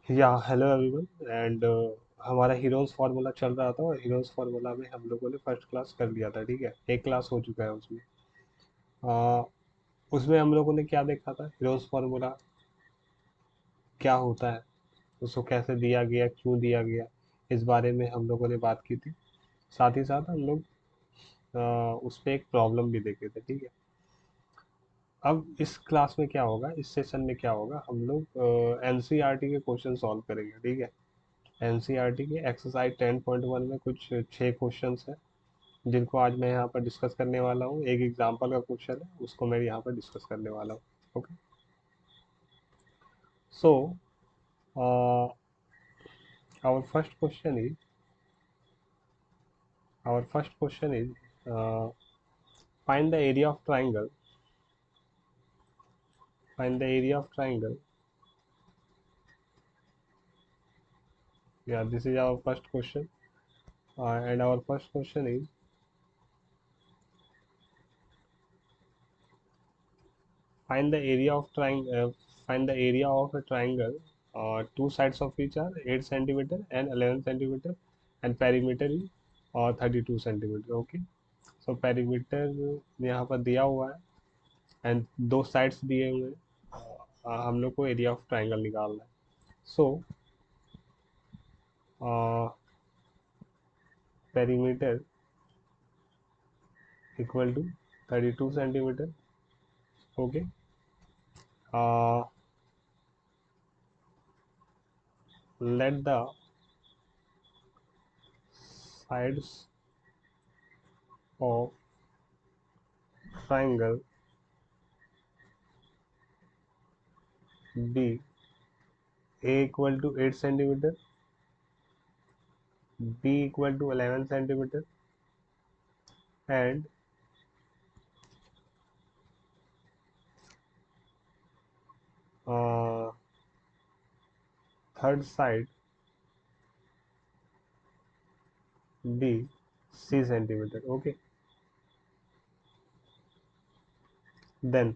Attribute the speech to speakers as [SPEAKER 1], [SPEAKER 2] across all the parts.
[SPEAKER 1] या hello everyone and हमारा heroes formula चल रहा था और हीरोज फार्मूला में हम लोगों ने फर्स्ट क्लास कर लिया था। ठीक है, एक क्लास हो चुका है उसमें। आ, उसमें हम लोगों ने क्या देखा था, हीरोज फार्मूला क्या होता है, उसको कैसे दिया गया, क्यों दिया गया, इस बारे में हम लोगों ने बात की थी। साथ ही साथ हम लोग उस पर एक प्रॉब्लम भी देखे थे। ठीक है, अब इस क्लास में क्या होगा, इस सेशन में क्या होगा, हम लोग एनसीईआरटी के क्वेश्चन सॉल्व करेंगे। ठीक है, एनसीईआरटी के एक्सरसाइज 10.1 में कुछ 6 क्वेश्चंस हैं जिनको आज मैं यहाँ पर डिस्कस करने वाला हूँ। एक एग्जांपल का क्वेश्चन है, उसको मैं यहाँ पर डिस्कस करने वाला हूँ। Okay, so our first question is our first question is find the area of triangle find the area of triangle yeah, this is our first question, and our first question is find the area of find the area of a triangle. Two sides of which are 8 centimeter and 11 centimeter, and perimeter is 32 centimeter. Okay, so perimeter यहाँ पर दिया हुआ है and दो sides दिए हुए हैं। हम लोग को एरिया ऑफ ट्राइंगल निकालना है। So perimeter equal to 32 centimeter. Okay, let the sides of triangle be a equal to 8 centimeter, b equal to 11 centimeter, and uh, third side be c centimeter. Okay, then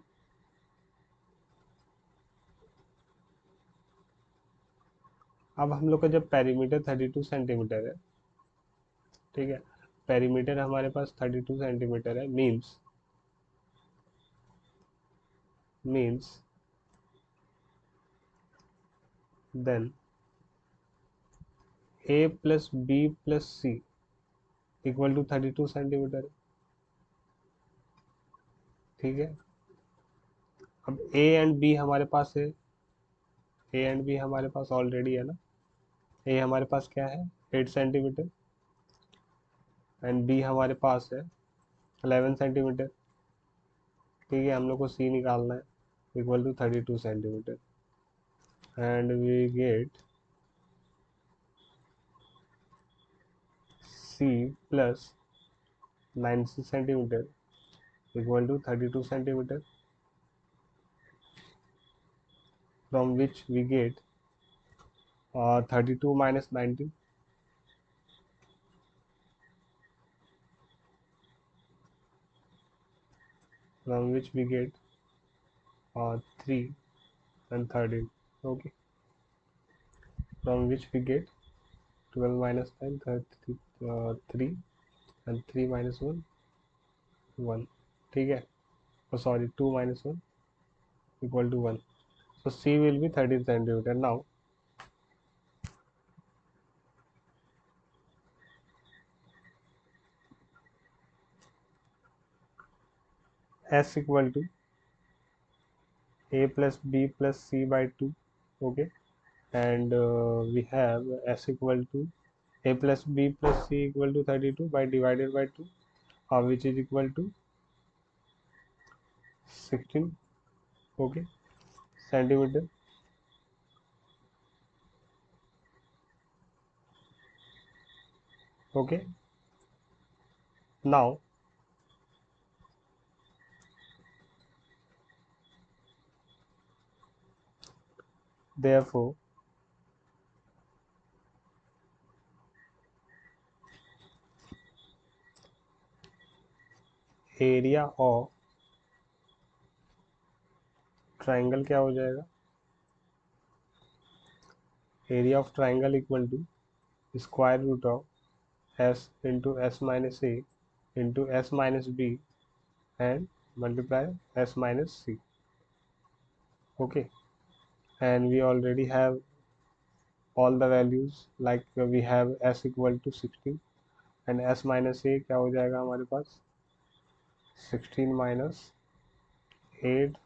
[SPEAKER 1] अब हम लोग का जब perimeter 32 centimeter है, ठीक है, perimeter हमारे पास 32 सेंटीमीटर है, means then a plus B plus C equal to 32 centimeter है। ठीक है, अब ए एंड बी हमारे पास है, ए एंड बी हमारे पास ऑलरेडी है ना। ए हमारे पास क्या है, 8 सेंटीमीटर, एंड बी हमारे पास है 11 सेंटीमीटर। ठीक है, हम लोग को सी निकालना है, equal to 32 centimeter, and we get C plus 9 centimeter equal to 32 centimeter, from which we get 32 minus 19, from which we get 3 and 13. Okay, from which we get 12 minus 9, 3, and 3 minus 1, 1. ठीक है, oh sorry, 2 minus 1 equal to 1. So C will be 13 centimeter. Now S equal to A plus B plus C by 2. Okay, and we have S equal to A plus B plus C equal to 32 by divided by 2, which is equal to 16. Okay, centimeter. Okay, now therefore area of triangle क्या हो जाएगा, area of triangle equal to square root of s into s minus a into s minus b and multiply s minus c. Okay, and we already have all the values, like we have s equal to 16 and s minus a क्या हो जाएगा हमारे पास 16 minus 8,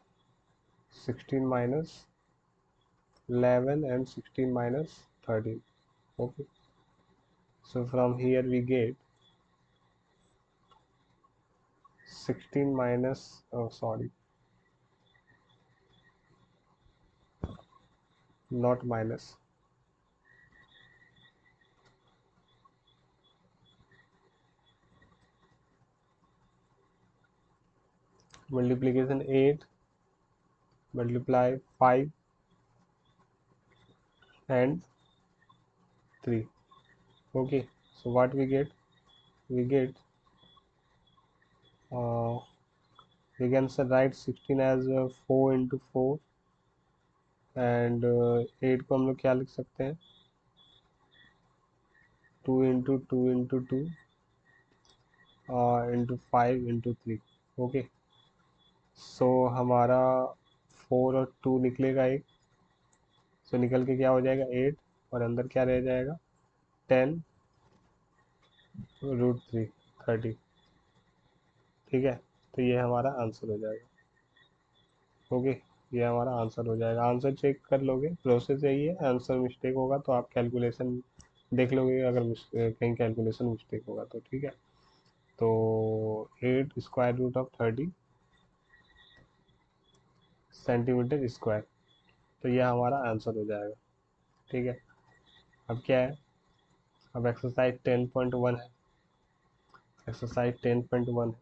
[SPEAKER 1] 16 minus 11 and 16 minus 13. Okay, so from here we get 16 minus, oh sorry, not minus, multiplication 8 multiply 5 and 3. Okay, so what we get, we get uh, we can write 16 as 4 into 4 and 8 को हम लोग क्या लिख सकते हैं 2 into 2 into 2 into 5 into 3. Okay, सो हमारा 4 और 2 निकलेगा एक, सो निकल के क्या हो जाएगा 8 और अंदर क्या रह जाएगा 10 रूट 3 30. ठीक है, तो ये हमारा आंसर हो जाएगा. ओके, ये हमारा आंसर हो जाएगा. आंसर चेक कर लोगे, प्रोसेस यही है. आंसर मिस्टेक होगा तो आप कैलकुलेशन देख लोगे, अगर कहीं कैलकुलेशन मिस्टेक होगा तो. ठीक है, तो 8 square root of 30 centimeter square, तो यह हमारा आंसर हो जाएगा. ठीक है, अब क्या है, अब एक्सरसाइज 10.1 है. एक्सरसाइज 10.1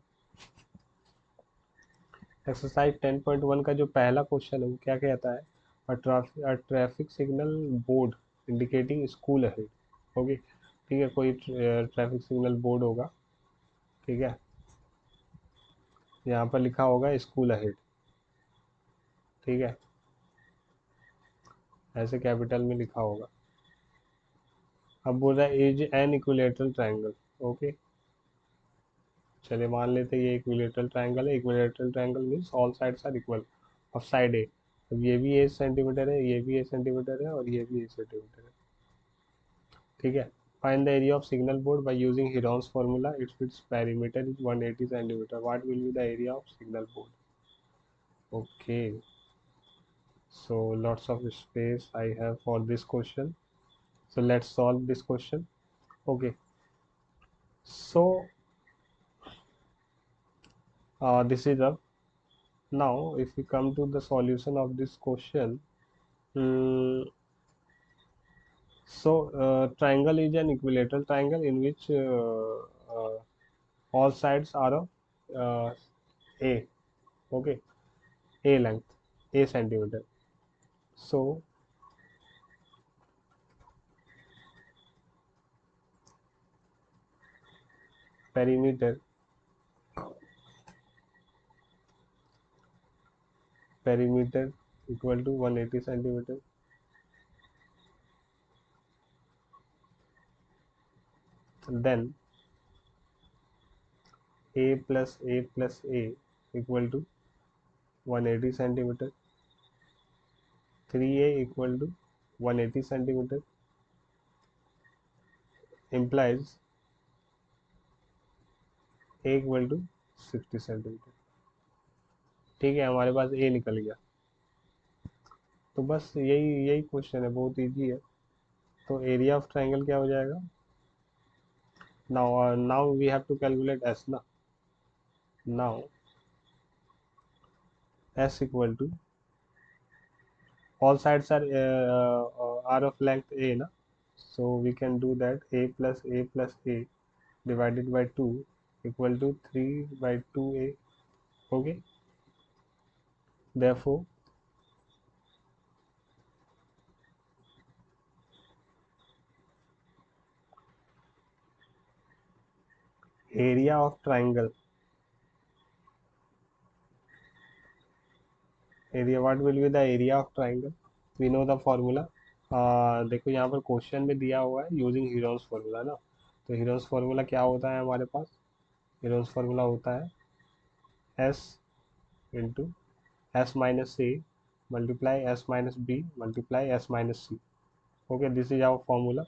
[SPEAKER 1] एक्सरसाइज 10.1 का जो पहला क्वेश्चन है वो क्या कहता है, traffic signal board indicating school ahead. Okay, ठीक है, कोई ट्रैफिक सिग्नल बोर्ड होगा. ठीक है, यहाँ पर लिखा होगा स्कूल अहेड. ठीक है, ऐसे कैपिटल में लिखा होगा. अब बोल रहा है is an equilateral triangle. Okay, चलिए मान लेते हैं ये इक्विलेटरल ट्रायंगल है. Equilateral triangle means all sides are equal of side A. अब ये भी 8 सेंटीमीटर है, ये भी 8 सेंटीमीटर है और ये भी 8 सेंटीमीटर है. ठीक है, find the area of signal board by using Heron's formula. Its perimeter is 180 centimeter. What will be the area of signal board? Okay, so lots of space I have for this question, so let's solve this question. Okay, so this is up. Now if we come to the solution of this question, so triangle is an equilateral triangle in which all sides are of a, okay, a length, a centimeter. So perimeter equal to 180 centimeter. Then a plus a plus a equal to 180 centimeter. 3a equal to 180 centimeter implies a equal to 60 centimeter. ठीक है, हमारे पास a निकल गया. तो बस यही यही क्वेश्चन है, बहुत इजी है. तो एरिया ऑफ ट्रायंगल क्या हो जाएगा. Now we have to calculate s ना. Now s equal to all sides are of length a na, so we can do that. A plus a divided by 2 equal to 3 by 2a. Okay, therefore area of triangle, area, what will be the area of triangle, we know the formula. देखो यहाँ पर question में दिया हुआ है using Heron's formula ना। तो Heron's formula क्या होता है हमारे पास? हीरोन्स फार्मूला होता है S into S minus A multiply S minus B multiply S minus C. Okay, this is our formula,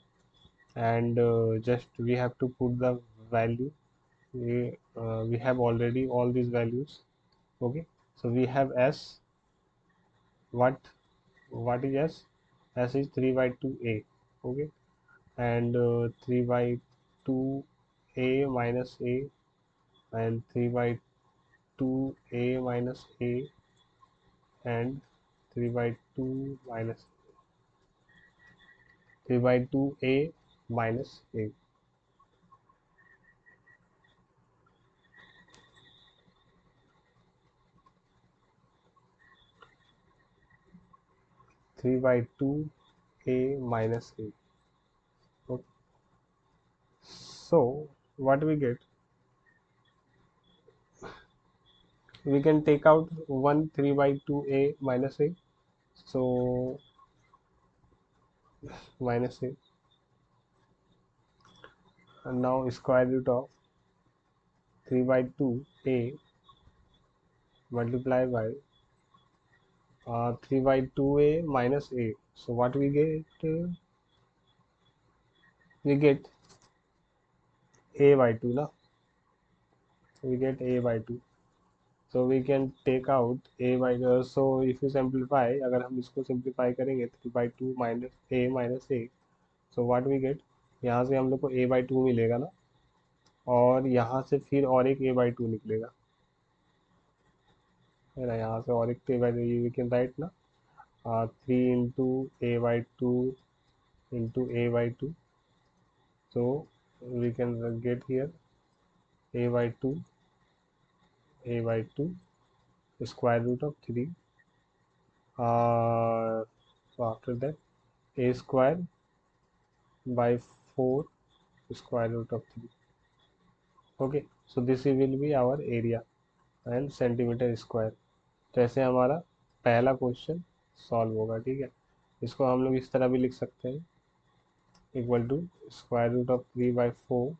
[SPEAKER 1] and just we have to put the value. We have already all these values. Okay, so we have s. What is s? S is 3 by 2 a. Okay, and 3 by 2 a minus a, and 3 by 2 a minus a, and 3 by 2 minus 3 by 2 a minus a. 3 by 2 a minus a. Okay. So what we get? We can take out 1 3 by 2 a minus a. So minus a, and now square root of 3 by 2 a multiplied by 3 by 2 a minus a. So what we get? We get a by 2 na. We get a by 2. So we can take out a by so if you simplify, अगर हम इसको simplify करेंगे 3 by 2 minus a, so what we get? यहाँ से हम लोग को a by 2 मिलेगा ना, और यहाँ से फिर और एक a by 2 निकलेगा, है ना। यहाँ से और एक a by 2 we can write ना, 3 इंटू a by 2 इंटू a by 2. So we can get here a by 2 square root of 3. So after that a square by 4 square root of 3. Okay, so this will be our area and centimetre square. तो ऐसे हमारा पहला question solve होगा. ठीक है, इसको हम लोग इस तरह भी लिख सकते हैं, equal to square root of 3 by 4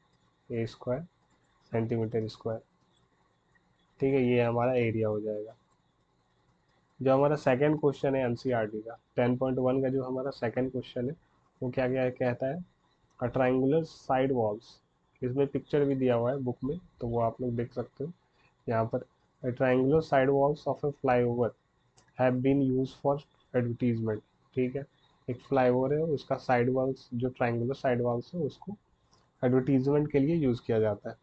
[SPEAKER 1] A square centimeter square. ठीक है, ये हमारा एरिया हो जाएगा. जो हमारा सेकंड क्वेश्चन है एनसीईआरटी का 10.1 का, जो हमारा सेकंड क्वेश्चन है वो क्या क्या कहता है? अ ट्राइंगुलर साइड वॉल्स. इसमें पिक्चर भी दिया हुआ है बुक में, तो वो आप लोग देख सकते हो यहाँ पर. A triangular side walls of a flyover have been use for advertisement. ठीक है, एक फ्लाईओवर है, उसका साइड वॉल्स, जो ट्राइंगुलर साइड वॉल्स है, उसको एडवर्टीजमेंट के लिए यूज किया जाता है.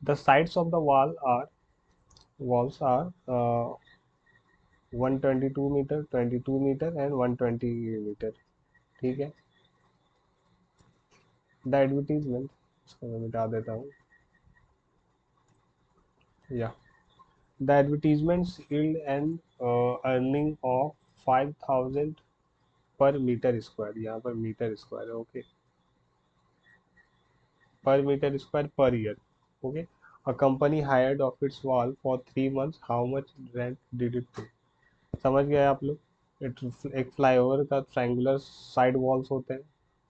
[SPEAKER 1] The sides of the walls are 122 meter, 22 meter and 120 meter. ठीक है, द एडवर्टीजमेंट, इसको मैं मिटा देता हूँ. या the advertisements yield an earning of 5000 per meter square. यहाँ पर मीटर स्क्वायर है. Okay, per meter square per year. Okay, a company hired of its wall for 3 months. How much rent did it pay? समझ गए आप लोग? एक flyover का triangular side walls होते हैं,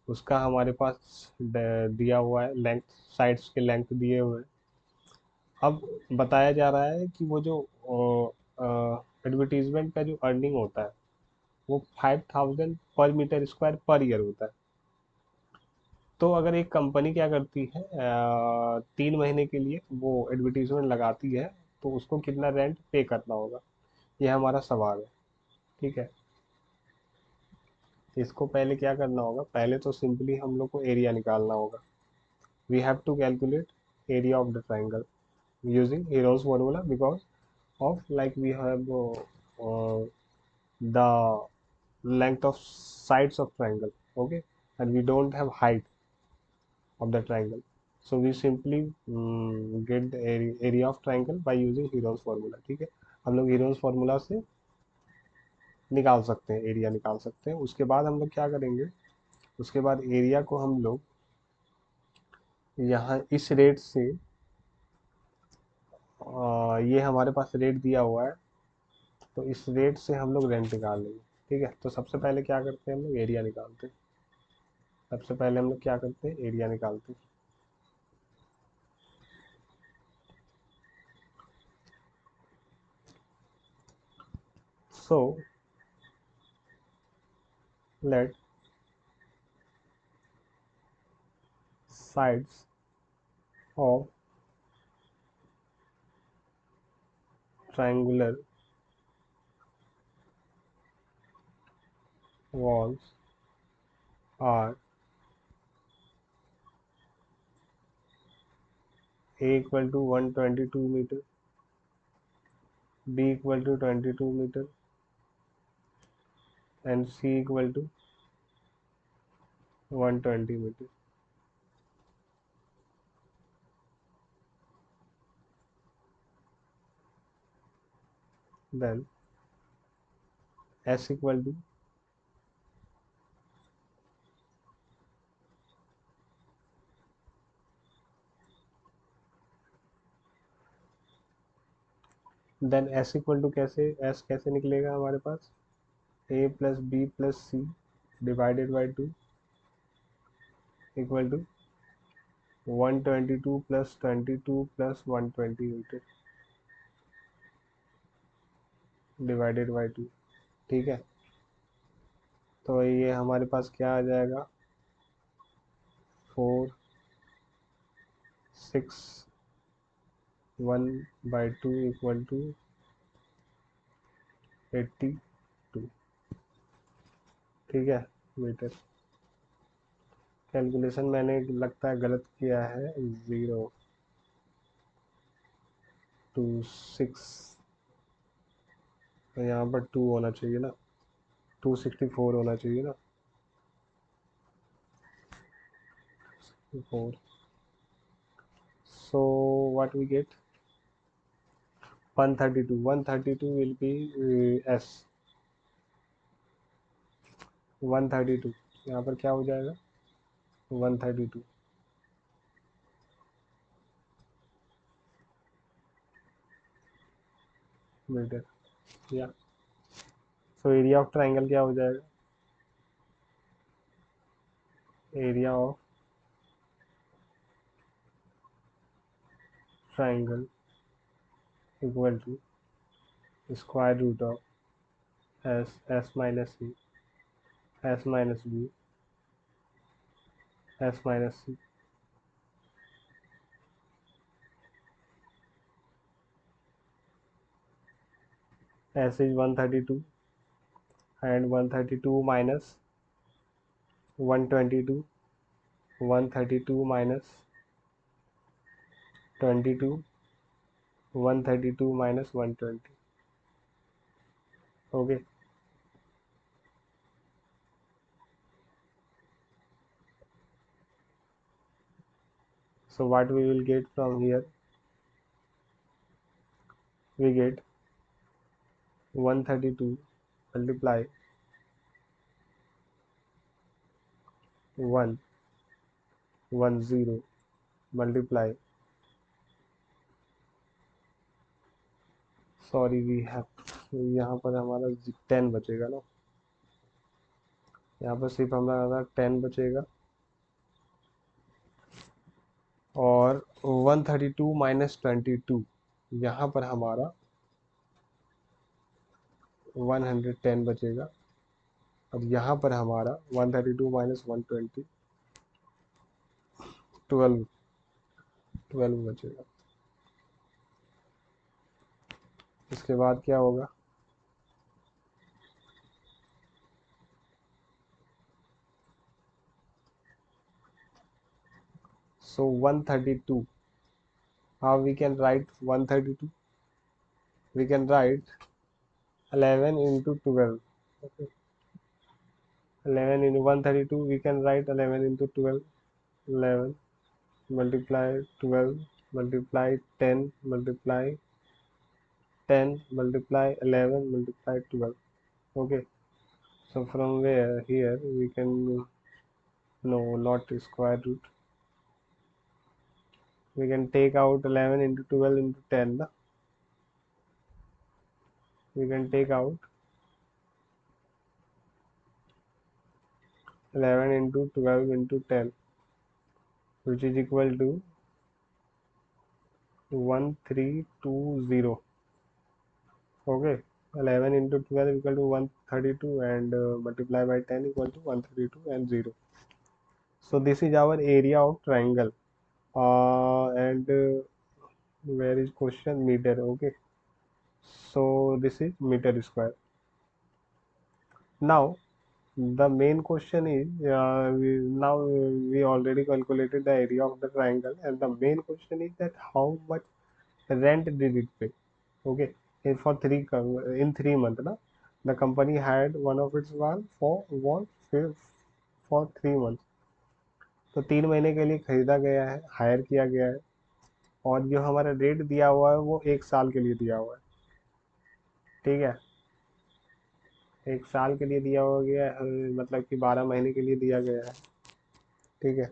[SPEAKER 1] उसका हमारे पास दिया हुआ है लेंथ, साइड्स के लेंथ दिए हुए हैं. अब बताया जा रहा है कि वो जो एडवर्टीजमेंट का जो अर्निंग होता है वो 5000 per meter square per year होता है. तो अगर एक कंपनी क्या करती है, 3 महीने के लिए वो एडवर्टीजमेंट लगाती है, तो उसको कितना रेंट पे करना होगा, ये हमारा सवाल है. ठीक है, इसको पहले क्या करना होगा? पहले तो सिंपली हम लोग को एरिया निकालना होगा. We have to calculate area of the triangle using Heron's formula, because of like we have the length of sides of triangle. Okay, and we don't have height of the triangle, so we simply get the area of triangle by using Heron's formula. ठीक है, हम लोग Heron's formula से निकाल सकते हैं, area निकाल सकते हैं. उसके बाद हम लोग क्या करेंगे? उसके बाद एरिया को हम लोग यहाँ इस रेट से, ये हमारे पास रेट दिया हुआ है, तो इस रेट से हम लोग रेंट निकाल लेंगे. ठीक है, तो सबसे पहले क्या करते हैं हम लोग, एरिया निकालते हैं। सबसे पहले हम लोग क्या करते हैं, एरिया निकालते हैं। So let sides of triangular walls are A equal to 122 meter, B equal to 22 meter, and C equal to 120 meter. Then S equal to then S equal to कैसे, S कैसे निकलेगा हमारे पास, A plus B plus C divided by 2 equal to 122 plus 22 plus 120 meter divided by 2। ठीक है, तो ये हमारे पास क्या आ जाएगा, 461/2 इक्वल टू 82। ठीक है, मीटर। कैलकुलेशन मैंने लगता है गलत किया है, 026, तो यहाँ पर 2 होना चाहिए ना, 264 होना चाहिए ना, 4। So what we get, 132, 132 will be S, 132 यहाँ पर क्या हो जाएगा, 132 मीटर। या सो एरिया ऑफ ट्राइंगल क्या हो जाएगा, area of triangle equal to square root of S minus C, S minus B, S minus C. S is 132 and 132 minus 122, 132 minus 22, 132 minus 120. Okay, so what we will get from here, we get 132 multiply 110 multiply, sorry we have, यहाँ पर हमारा 10 बचेगा ना, यहाँ पर सिर्फ हमारा 10 बचेगा, और 132 माइनस 22 यहाँ पर हमारा 110 बचेगा, और यहाँ पर हमारा 132 माइनस 120 12 बचेगा। इसके बाद क्या होगा, so 132, how we can write 132, we can write 11 into 12, okay, 11 into 132 we can write 11 into 12, 11 multiply 12 multiply 10 multiply 10 multiply 11 multiply 12. Okay, so from where here we can, no, not square root, we can take out 11 into 12 into 10 na? We can take out 11 into 12 into 10 which is equal to 1320. Okay, 11 into 12 equal to 132 and multiply by 10 equal to 132 and 0. So this is our area of triangle, and where is question? Meter. Okay, so this is meter square. Now the main question is, we already calculated the area of the triangle, and the main question is that how much rent did it pay? Okay, in 3 months, na, the company had one of its wall for 3 months. तो 3 महीने के लिए खरीदा गया है, higher किया गया है, और जो हमारा रेट दिया हुआ है वो 1 साल के लिए दिया हुआ है। ठीक है, 1 साल के लिए दिया हुआ गया है, मतलब कि 12 महीने के लिए दिया गया है। ठीक है,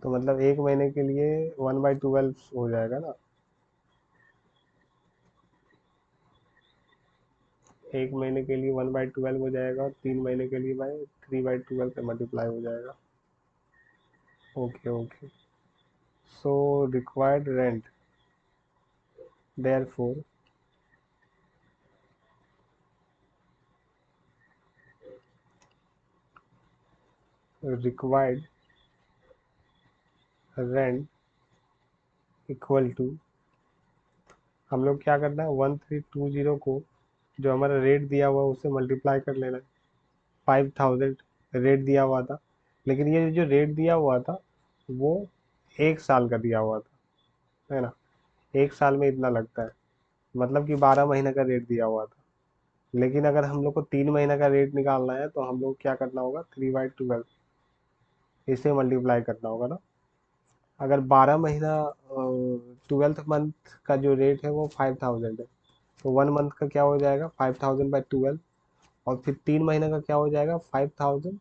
[SPEAKER 1] तो मतलब 1 महीने के लिए 1/12 हो जाएगा ना। 1 महीने के लिए 1/12 हो जाएगा, और 3 महीने के लिए बाय 3/12 पे मल्टीप्लाई हो जाएगा। Okay okay, so required rent, therefore required rent equal to, हम लोग क्या करना है, 1320 को जो हमारा रेट दिया हुआ है उससे मल्टीप्लाई कर लेना है। 5000 रेट दिया हुआ था, लेकिन ये जो रेट दिया हुआ था वो 1 साल का दिया हुआ था, है ना। 1 साल में इतना लगता है, मतलब कि 12 महीने का रेट दिया हुआ था। लेकिन अगर हम लोग को 3 महीने का रेट निकालना है तो हम लोग क्या करना होगा, 3/12 इसे मल्टीप्लाई करना होगा ना। अगर 12 महीना, 12th मंथ का जो रेट है वो 5000 है, तो 1 मंथ का क्या हो जाएगा, 5000/12, और फिर 3 महीने का क्या हो जाएगा, 5000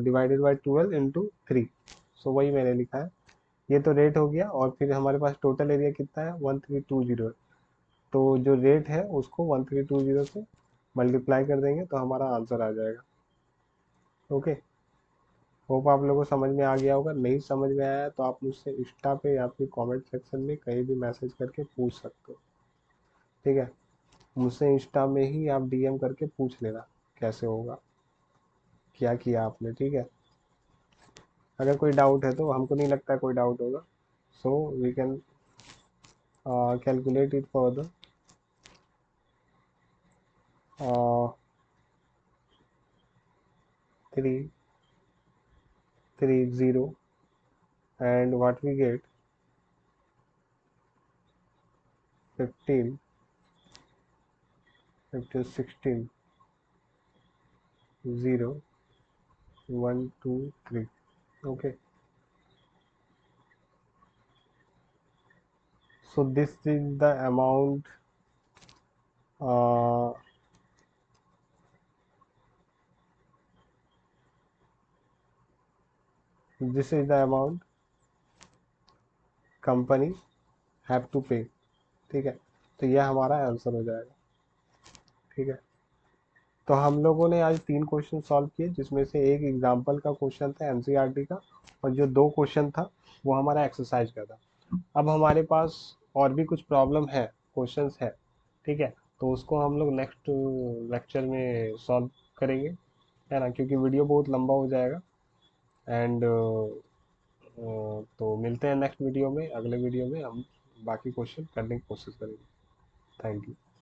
[SPEAKER 1] डिवाइडेड बाई 12 into 3। सो वही मैंने लिखा है। ये तो रेट हो गया, और फिर हमारे पास टोटल एरिया कितना है, 1320 है। तो जो रेट है उसको 1320 से मल्टीप्लाई कर देंगे तो हमारा आंसर आ जाएगा। ओके, होप आप लोगों को समझ में आ गया होगा। नहीं समझ में आया तो आप मुझसे इंस्टा पे या फिर कमेंट सेक्शन में कहीं भी मैसेज करके पूछ सकते हो। ठीक है, मुझसे इंस्टा में ही आप डीएम करके पूछ लेना कैसे होगा, क्या किया आपने। ठीक है, अगर कोई डाउट है तो, हमको नहीं लगता है कोई डाउट होगा, so we can calculate it further. 330 and what we get, 15 16 0 1 2 3. Okay, so this is the amount, uh, this is the amount company have to pay। ठीक है, तो यह हमारा आंसर हो जाएगा। ठीक है, तो हम लोगों ने आज 3 क्वेश्चन सॉल्व किए, जिसमें से एक एग्जाम्पल का क्वेश्चन था एनसीईआरटी का, और जो 2 क्वेश्चन था वो हमारा एक्सरसाइज का था। अब हमारे पास और भी कुछ प्रॉब्लम है, क्वेश्चंस है। ठीक है, तो उसको हम लोग नेक्स्ट लेक्चर में सॉल्व करेंगे, है ना, क्योंकि वीडियो बहुत लंबा हो जाएगा। एंड तो मिलते हैं नेक्स्ट वीडियो में, अगले वीडियो में हम बाकी क्वेश्चन करने की कोशिश करेंगे। Thank you.